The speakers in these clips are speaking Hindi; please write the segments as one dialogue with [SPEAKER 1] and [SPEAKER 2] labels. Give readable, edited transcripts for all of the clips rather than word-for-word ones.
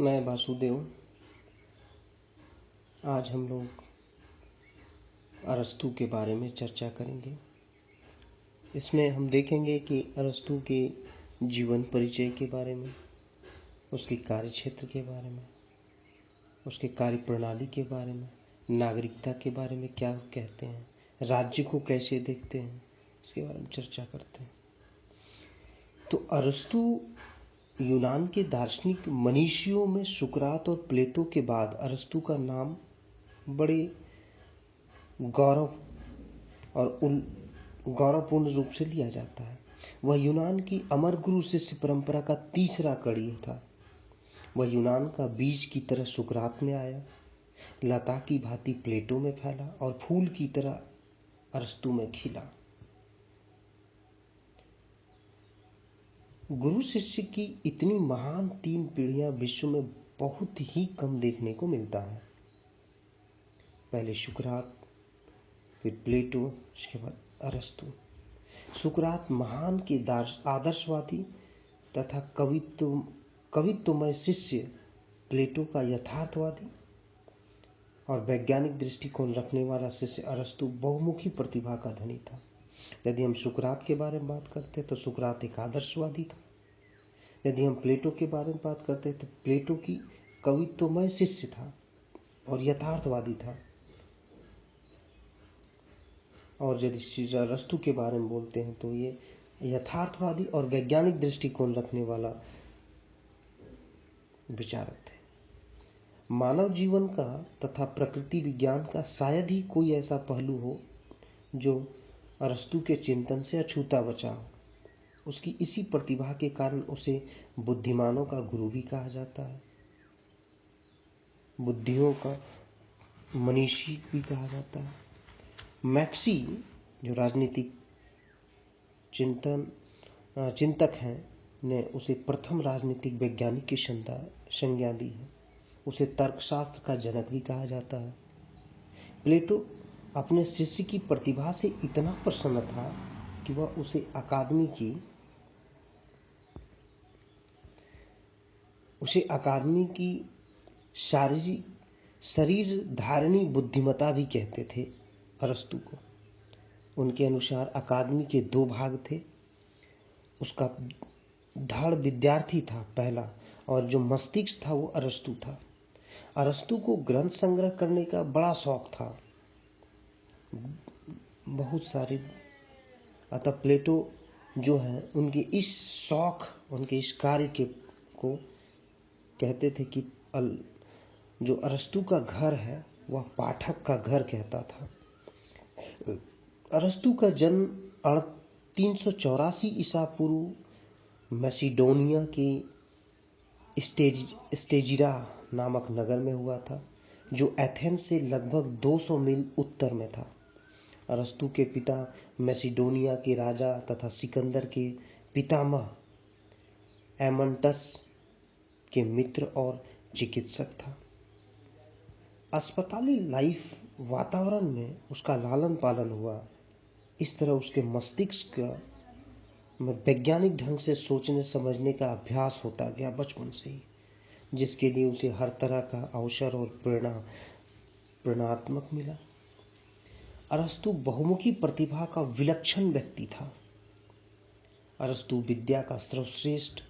[SPEAKER 1] मैं वासुदेव। आज हम लोग अरस्तु के बारे में चर्चा करेंगे। इसमें हम देखेंगे कि अरस्तु के जीवन परिचय के बारे में, उसके कार्य क्षेत्र के बारे में, उसके कार्य प्रणाली के बारे में, नागरिकता के बारे में क्या कहते हैं, राज्य को कैसे देखते हैं, इसके बारे में चर्चा करते हैं। तो अरस्तु यूनान के दार्शनिक मनीषियों में सुकरात और प्लेटो के बाद अरस्तु का नाम बड़े गौरवपूर्ण रूप से लिया जाता है। वह यूनान की अमर गुरु शिष्य परंपरा का तीसरा कड़ी था। वह यूनान का बीज की तरह सुकरात में आया, लता की भांति प्लेटो में फैला और फूल की तरह अरस्तु में खिला। गुरु शिष्य की इतनी महान तीन पीढ़ियां विश्व में बहुत ही कम देखने को मिलता है। पहले सुकरात, फिर प्लेटो, उसके बाद अरस्तु। सुकरात महान के आदर्शवादी तथा कवित्वमय शिष्य, प्लेटो का यथार्थवादी और वैज्ञानिक दृष्टिकोण रखने वाला शिष्य अरस्तु बहुमुखी प्रतिभा का धनी था। यदि हम सुकरात के बारे में बात करते तो सुकरात एक आदर्शवादी था। यदि हम प्लेटो के बारे में बात करते तो प्लेटो की कवित्वमय शिष्य था और यथार्थवादी था। और यदि अरस्तु के बारे में बोलते हैं तो ये यथार्थवादी और वैज्ञानिक दृष्टिकोण रखने वाला विचारक थे। मानव जीवन का तथा प्रकृति विज्ञान का शायद ही कोई ऐसा पहलू हो जो अरस्तु के चिंतन से अछूता बचा हो। उसकी इसी प्रतिभा के कारण उसे बुद्धिमानों का गुरु भी कहा जाता है, बुद्धियों का मनीषी भी कहा जाता है। मैक्सी जो राजनीतिक चिंतक हैं ने उसे प्रथम राजनीतिक वैज्ञानिक की संज्ञा दी है। उसे तर्कशास्त्र का जनक भी कहा जाता है। प्लेटो अपने शिष्य की प्रतिभा से इतना प्रसन्न था कि वह उसे अकादमी की शरीर धारणी बुद्धिमता भी कहते थे अरस्तु को। उनके अनुसार अकादमी के दो भाग थे। उसका धड़ विद्यार्थी था पहला, और जो मस्तिष्क था वो अरस्तु था। अरस्तु को ग्रंथ संग्रह करने का बड़ा शौक था, बहुत सारे। अतः प्लेटो जो है उनके इस शौक, उनके इस कार्य को कहते थे कि जो अरस्तु का घर है वह पाठक का घर कहता था। अरस्तु का जन्म 384 ईसा पूर्व मैसिडोनिया के स्टेजिरा नामक नगर में हुआ था, जो एथेंस से लगभग 200 मील उत्तर में था। अरस्तु के पिता मैसिडोनिया के राजा तथा सिकंदर के पितामह एमंटस के मित्र और चिकित्सक था। अस्पताली लाइफ वातावरण में उसका लालन पालन हुआ। इस तरह उसके मस्तिष्क में वैज्ञानिक ढंग से सोचने समझने का अभ्यास होता गया बचपन से ही, जिसके लिए उसे हर तरह का अवसर और प्रेरणात्मक मिला। अरस्तु बहुमुखी प्रतिभा का विलक्षण व्यक्ति था। अरस्तु विद्या का सर्वश्रेष्ठ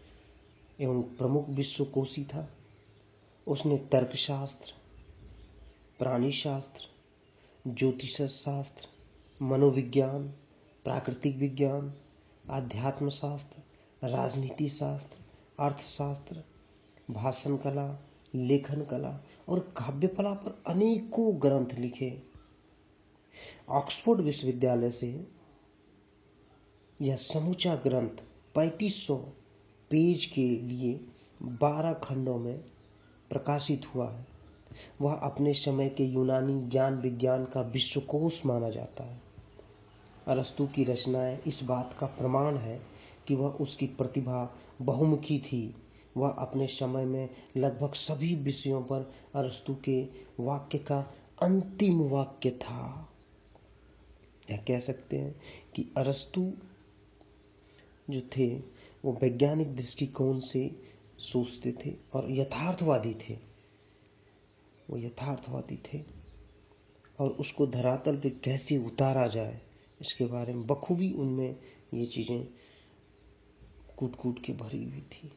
[SPEAKER 1] एवं प्रमुख विश्वकोशी था। उसने तर्कशास्त्र, प्राणीशास्त्र, ज्योतिष शास्त्र, मनोविज्ञान, प्राकृतिक विज्ञान, आध्यात्म शास्त्र, राजनीति शास्त्र, अर्थशास्त्र, भाषण कला, लेखन कला और काव्य कला पर अनेकों ग्रंथ लिखे। ऑक्सफोर्ड विश्वविद्यालय से यह समूचा ग्रंथ 3500 पेज के लिए 12 खंडों में प्रकाशित हुआ है। वह अपने समय के यूनानी ज्ञान विज्ञान का विश्वकोश माना जाता है। अरस्तु की रचनाएं इस बात का प्रमाण है कि वह उसकी प्रतिभा बहुमुखी थी। वह अपने समय में लगभग सभी विषयों पर अरस्तु के वाक्य का अंतिम वाक्य था। यह कह सकते हैं कि अरस्तु जो थे वो वैज्ञानिक दृष्टिकोण से सोचते थे और यथार्थवादी थे। वो यथार्थवादी थे और उसको धरातल पे कैसे उतारा जाए इसके बारे में बखूबी उनमें ये चीज़ें कूट कूट के भरी हुई थी।